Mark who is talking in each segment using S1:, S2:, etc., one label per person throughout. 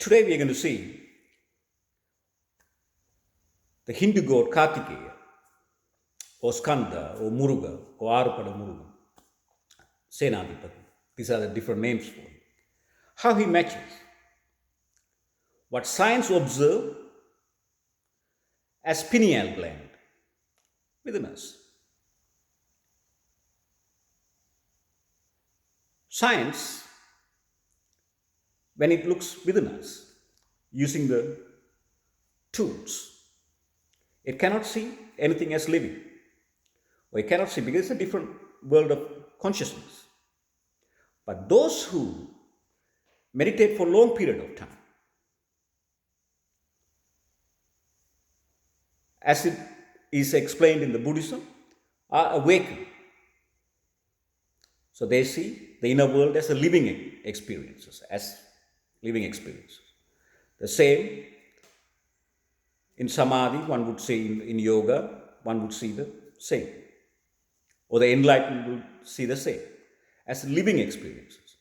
S1: Today we are going to see the Hindu god Kartikeya or Skanda or Muruga or Arupada Muruga, Senadipati. These are the different names for him. How he matches what science observe as pineal gland within us. Science, when it looks within us using the tools, it cannot see anything as living, or it cannot see because it's a different world of consciousness. But those who meditate for a long period of time, as it is explained in the Buddhism, are awakened. So they see the inner world as a living experiences, The same in samadhi, one would say in yoga, one would see the same. Or the enlightened will see the same as living experiences.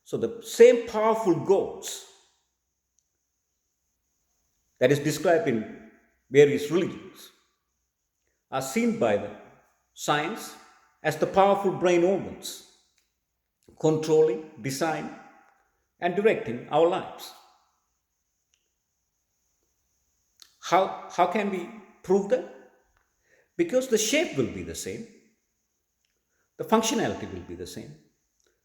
S1: So the same powerful gods that is described in various religions are seen by the science as the powerful brain organs controlling, designing, and directing our lives. How can we prove that? Because the shape will be the same, the functionality will be the same,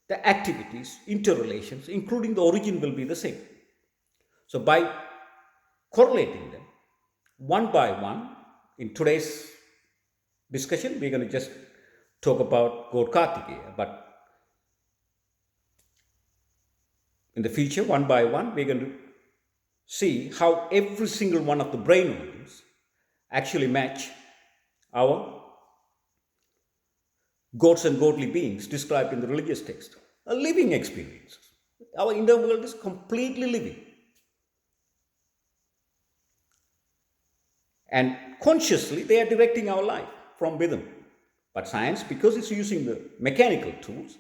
S1: the activities, interrelations, including the origin, will be the same. So by correlating them one by one, in today's discussion, we're going to just talk about God Kartikeya, but in the future, one by one, we're going to see how every single one of the brain organs actually match our gods and godly beings described in the religious text. A living experience. Our inner world is completely living. And consciously, they are directing our life from within. But science, because it's using the mechanical tools,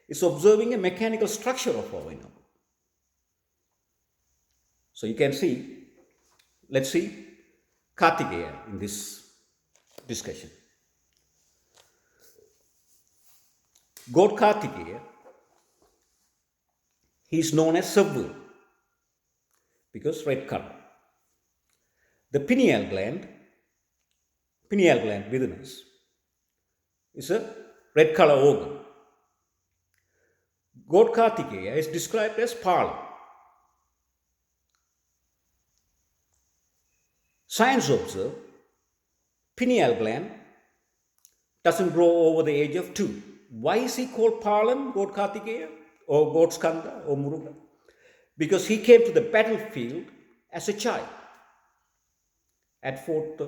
S1: is observing a mechanical structure of our inner world. So you can see, let's see Kartikeya in this discussion. God Kartikeya, he is known as Sabbu because red color. The pineal gland within us, is a red color organ. God Kartikeya is described as Pala. Science observes pineal gland doesn't grow over the age of 2. Why is he called Palan, God Kartikeya, or God Skanda, or Muruga? Because he came to the battlefield as a child and fought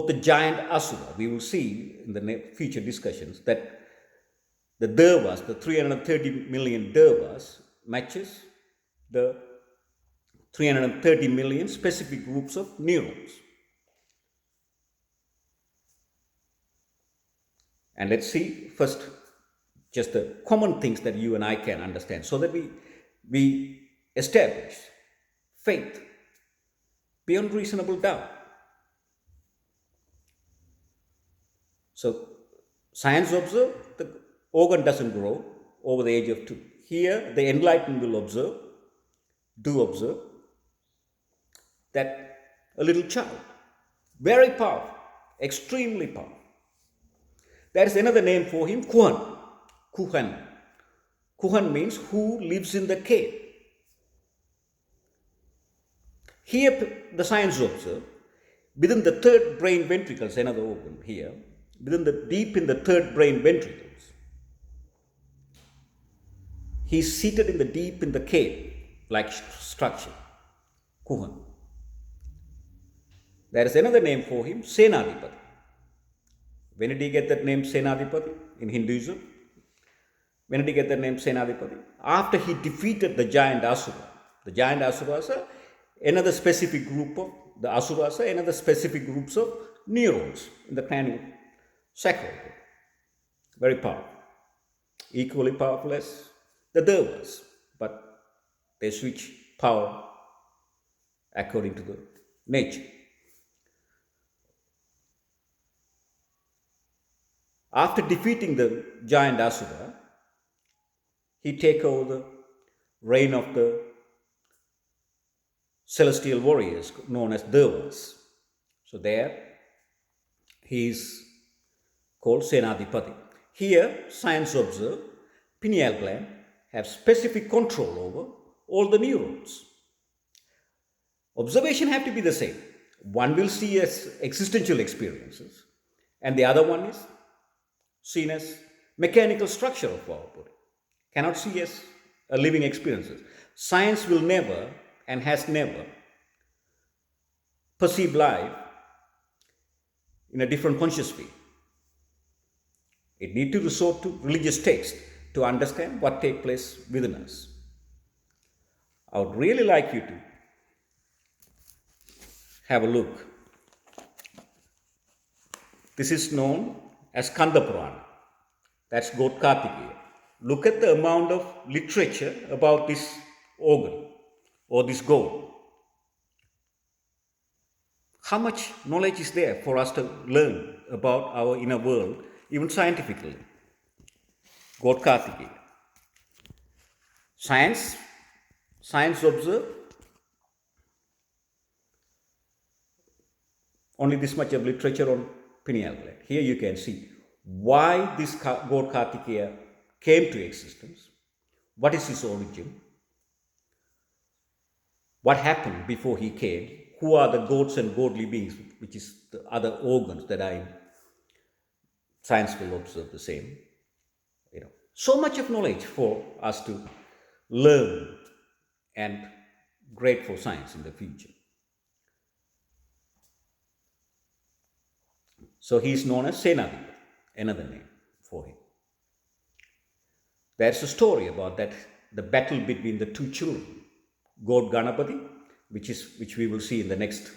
S1: the giant Asura. We will see in the future discussions that the Devas, the 330 million Devas, matches the 330 million specific groups of neurons. And let's see first just the common things that you and I can understand so that we establish faith beyond reasonable doubt. So science observes the organ doesn't grow over the age of 2. Here the enlightened will observe that a little child, very powerful, extremely powerful. There is another name for him, Kuhan. Kuhan means who lives in the cave. Here the science observes within the third brain ventricles, another organ here, deep in the third brain ventricles, he's seated in the cave-like structure, Kuhan. There is another name for him, Senadipati. When did he get that name Senadipati in Hinduism? When did he get that name Senadipati? After he defeated the giant Asura. The giant Asuras are another specific group of, the Asuras are another specific groups of neurons in the cranial sacral. Very powerful. Equally powerful as the Devas, but They switch power according to the nature. After defeating the giant Asura, he take over the reign of the celestial warriors known as Devas. So there he is called Senadipati. Here, science observe pineal gland have specific control over all the neurons. Observation have to be the same. One will see as existential experiences, and the other one is seen as mechanical structure of our body. Cannot see as a living experiences. Science will never and has never perceived life in a different conscious way. It need to resort to religious text to understand what take place within us. I would really like you to have a look. This is known as Kanda Purana. That's God Kartikeya. Look at the amount of literature about this organ or this god. How much knowledge is there for us to learn about our inner world, even scientifically? God Kartikeya. Science observe only this much of literature on pineal gland. Here you can see why this god Kartikeya came to existence, what is his origin, what happened before he came, who are the gods and godly beings, which is the other organs that are in science will observe the same. So much of knowledge for us to learn and great for science in the future. So he is known as Senadipati, another name for him. There's a story about that, the battle between the two children, God Ganapati, which we will see in the next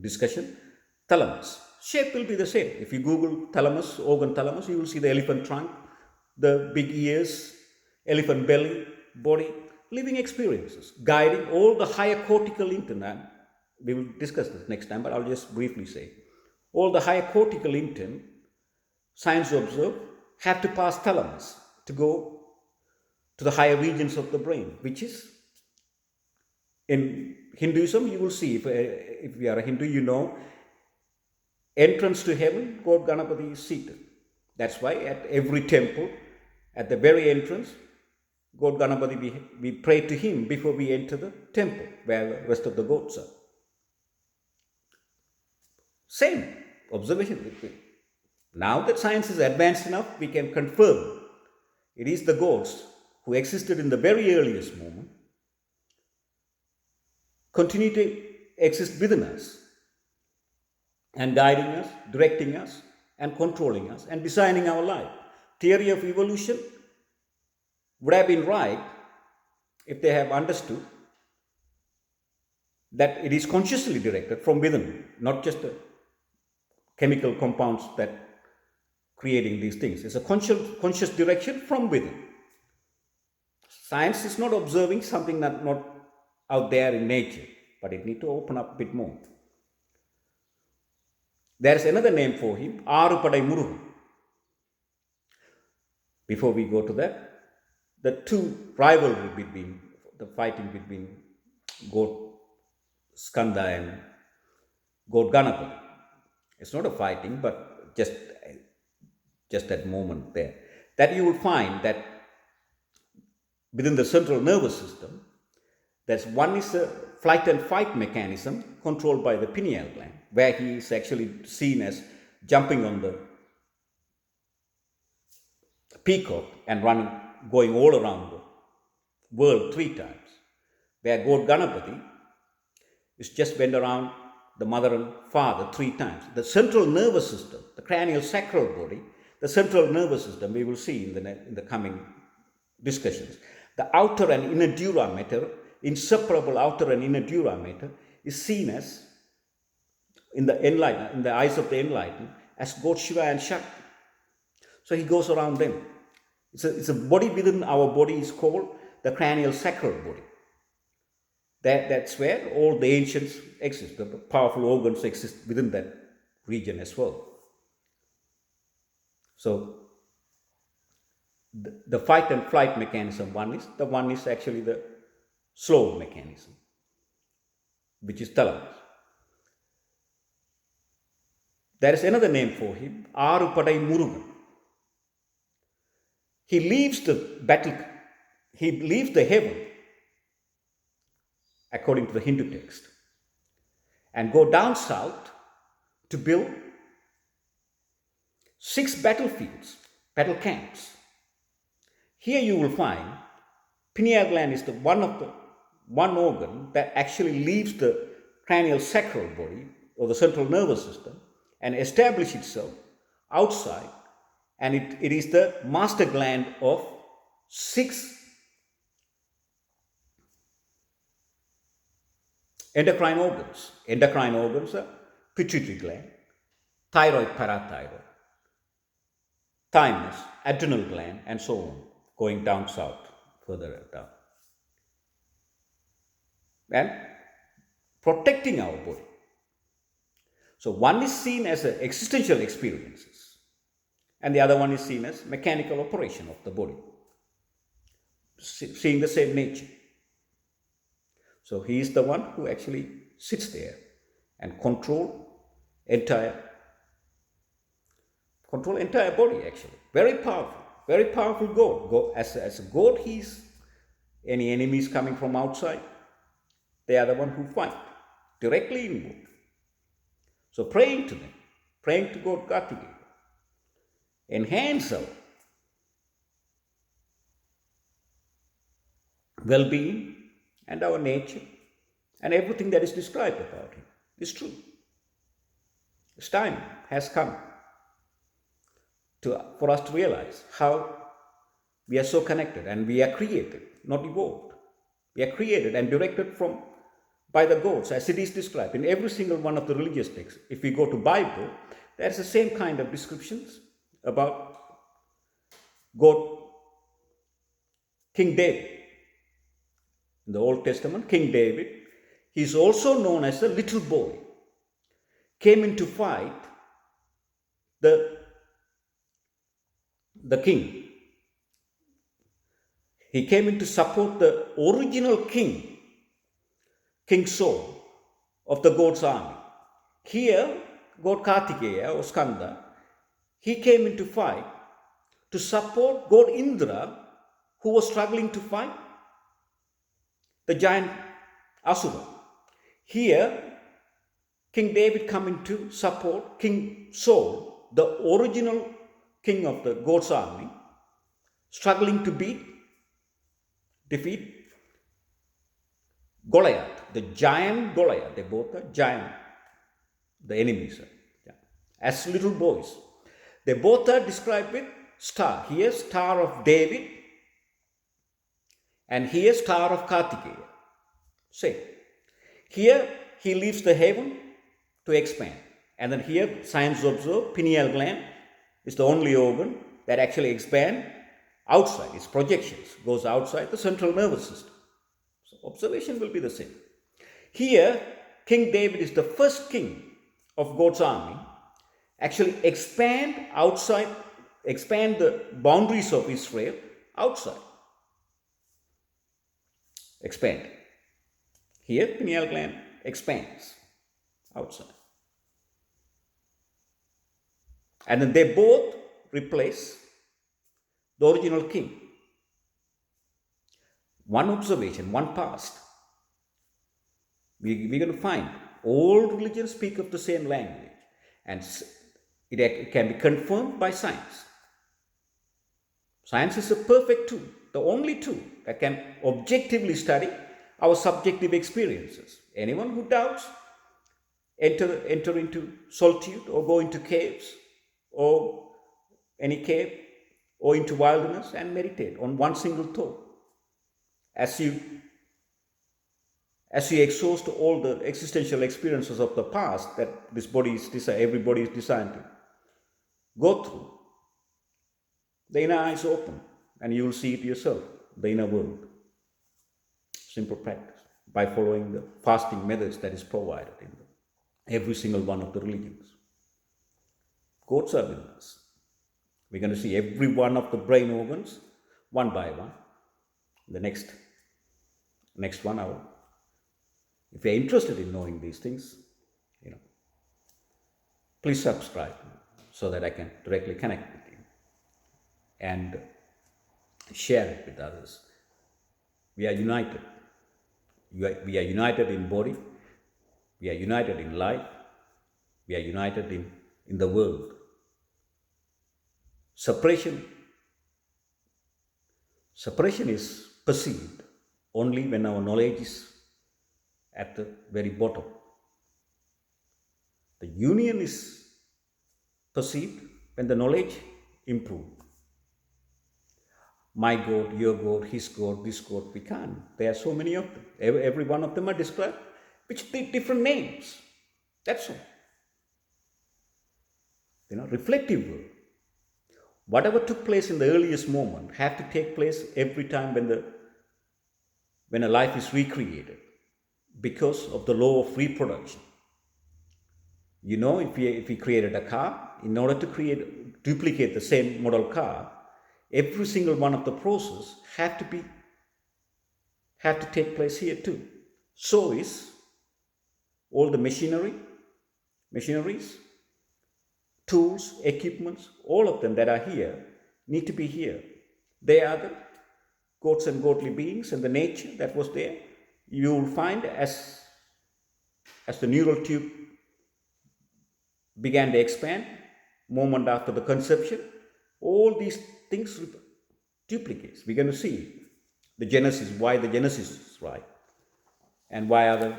S1: discussion, thalamus. Shape will be the same. If you Google thalamus, organ thalamus, you will see the elephant trunk, the big ears, elephant belly, body, living experiences, guiding all the higher cortical intent. We will discuss this next time, but I'll just briefly say. All the higher cortical intent, science observe, have to pass thalamus to go to the higher regions of the brain, which is in Hinduism, you will see, if you are a Hindu, you know, entrance to heaven, God Ganapati is seated. That's why at every temple, at the very entrance, God Ganapati, we pray to him before we enter the temple, where the rest of the gods are. Same observation. Now that science is advanced enough, we can confirm it is the gods who existed in the very earliest moment, continue to exist within us and guiding us, directing us, and controlling us, and designing our life. Theory of evolution would have been right if they have understood that it is consciously directed from within, not just the chemical compounds that creating these things. It's a conscious direction from within. Science is not observing something that not out there in nature, but it need to open up a bit more. There is another name for him, Arupadai Murugan. Before we go to that, the two rivalry between, the fighting between God Skanda and God Ganapati. It's not a fighting, but just that moment there. That you will find that within the central nervous system, there's one is a flight and fight mechanism controlled by the pineal gland, where he is actually seen as jumping on the peacock and running, going all around the world 3 times, where God Ganapati is just went around the mother and father 3 times. The central nervous system, the cranial sacral body, the central nervous system, we will see in the coming discussions. The outer and inner dura mater, inseparable outer and inner dura mater, is seen as, in the eyes of the enlightened, as God Shiva and Shakti. So he goes around them. It's a body within our body is called the cranial sacral body. That's where all the ancients exist. The powerful organs exist within that region as well. So the fight and flight mechanism, one is actually the slow mechanism, which is thalamus. There is another name for him, Arupadai Murugan. He leaves the battle, he leaves the heaven, according to the Hindu text, and go down south to build 6 battle camps. Here you will find pineal gland is the one organ that actually leaves the cranial sacral body or the central nervous system and establish itself outside, and it is the master gland of 6 endocrine organs. Endocrine organs are pituitary gland, thyroid, parathyroid, thymus, adrenal gland, and so on, going down south, further down. And protecting our body. So one is seen as existential experiences, and the other one is seen as mechanical operation of the body, seeing the same nature. So he is the one who actually sits there and control entire body actually. Very powerful God. As a God, he's any enemies coming from outside, they are the one who fight directly inward. So praying to them, praying to God Kartikeya, enhance our well-being and our nature, and everything that is described about him is true. This time has come for us to realize how we are so connected, and we are created, not evolved. We are created and directed by the gods, as it is described in every single one of the religious texts. If we go to Bible, there's the same kind of descriptions about God, King David. In the Old Testament, King David, he is also known as a little boy, came in to fight the king. He came in to support the original king, King Saul, of the God's army. Here, God Kartikeya or Skanda, he came in to fight to support God Indra, who was struggling to fight the giant Asura. Here, King David coming to support King Saul, the original king of the God's army, struggling to defeat Goliath, the giant Goliath. They both are giant, the enemies, as little boys. They both are described with star. Here, Star of David, and here, Star of Kartikeya. Same. Here, he leaves the heaven to expand. And then here, science observe, pineal gland is the only organ that actually expands outside. Its projections goes outside the central nervous system. So observation will be the same. Here, King David is the first king of God's army, actually expand the boundaries of Israel outside. Expand. Here, pineal gland expands outside. And then they both replace the original king. One observation, one past. We're going to find all religions speak of the same language, and it can be confirmed by science. Science is a perfect tool, the only tool that can objectively study our subjective experiences. Anyone who doubts, enter into solitude or go into caves or any cave or into wilderness and meditate on one single thought. As you exhaust all the existential experiences of the past that everybody is designed to go through, the inner eyes open and you will see it yourself, the inner world. Simple practice. by following the fasting methods that is provided in every single one of the religions. Goats are with us. We're going to see every one of the brain organs one by one. The next 1 hour. If you're interested in knowing these things, you know, please subscribe so that I can directly connect with you and share it with others. We are united. We are united in body. We are united in life. We are united in the world. Separation is perceived only when our knowledge is at the very bottom. The union is perceived when the knowledge improved. My God, your God, his God, this God, we can't. There are so many of them. Every one of them are described with different names. That's all. Reflective world. Whatever took place in the earliest moment have to take place every time when a life is recreated because of the law of reproduction. If we created a car, in order to duplicate the same model car, every single one of the process have to take place here too. So is all the machineries, tools, equipments, all of them that are here need to be here. They are the goats and godly beings, and the nature that was there. You will find as the neural tube began to expand, moment after the conception, all these things duplicates. We're going to see the genesis, why the genesis is right, and why other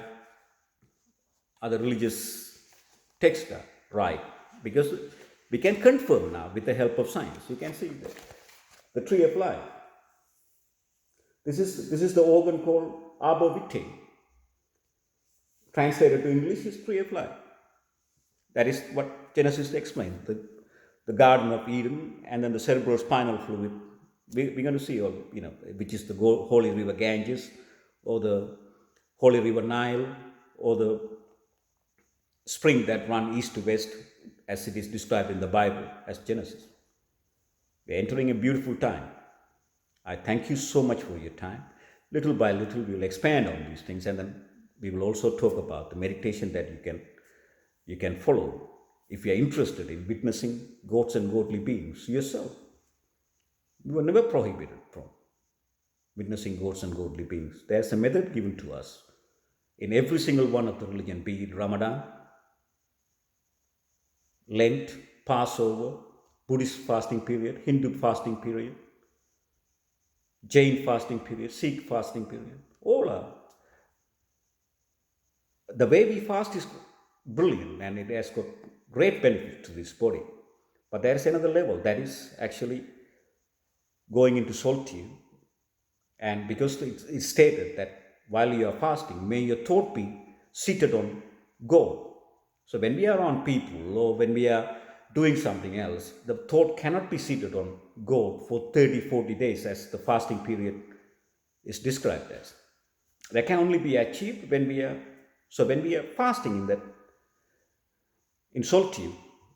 S1: religious texts are right. Because we can confirm now with the help of science. You can see that the tree of life. This is the organ called arbor vitae. Translated to English is tree of life. That is what Genesis explains. The Garden of Eden, and then the cerebral spinal fluid. We're going to see, which is the Holy River Ganges, or the Holy River Nile, or the spring that run east to west, as it is described in the Bible as Genesis. We're entering a beautiful time. I thank you so much for your time. Little by little, we will expand on these things, and then we will also talk about the meditation that you can follow if you are interested in witnessing goats and godly beings yourself. We were never prohibited from witnessing goats and godly beings. There's a method given to us in every single one of the religion, be it Ramadan, Lent, Passover, Buddhist fasting period, Hindu fasting period, Jain fasting period, Sikh fasting period. All are. The way we fast is brilliant, and it has got great benefit to this body. But there is another level, that is actually going into solitude. And because it's stated that while you are fasting, may your thought be seated on God. So when we are on people, or when we are doing something else, the thought cannot be seated on God for 30, 40 days, as the fasting period is described as. That can only be achieved when we are fasting in solitude,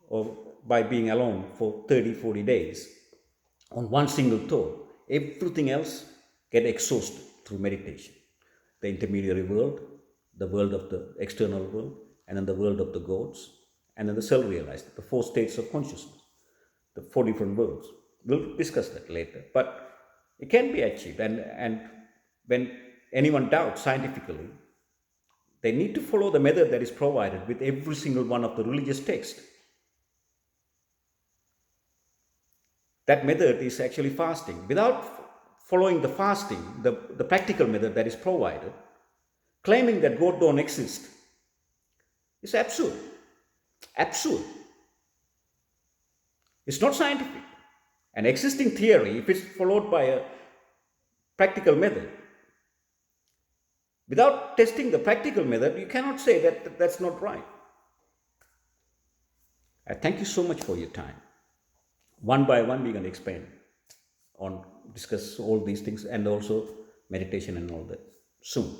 S1: or by being alone for 30, 40 days on one single thought. Everything else get exhausted through meditation. The intermediary world, the world of the external world, and then the world of the gods, and then the self-realized, the 4 states of consciousness, the 4 different worlds. We'll discuss that later, but it can be achieved. And when anyone doubts scientifically, they need to follow the method that is provided with every single one of the religious texts. That method is actually fasting. Without following the fasting, the practical method that is provided, claiming that God don't exist is absurd. Absurd. It's not scientific. An existing theory, if it's followed by a practical method, without testing the practical method, you cannot say that that's not right. I thank you so much for your time. One by one, we're going to expand discuss all these things, and also meditation and all that soon.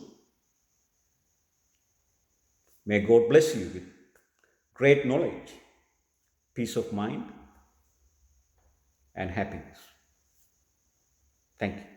S1: May God bless you with great knowledge, peace of mind, and happiness. Thank you.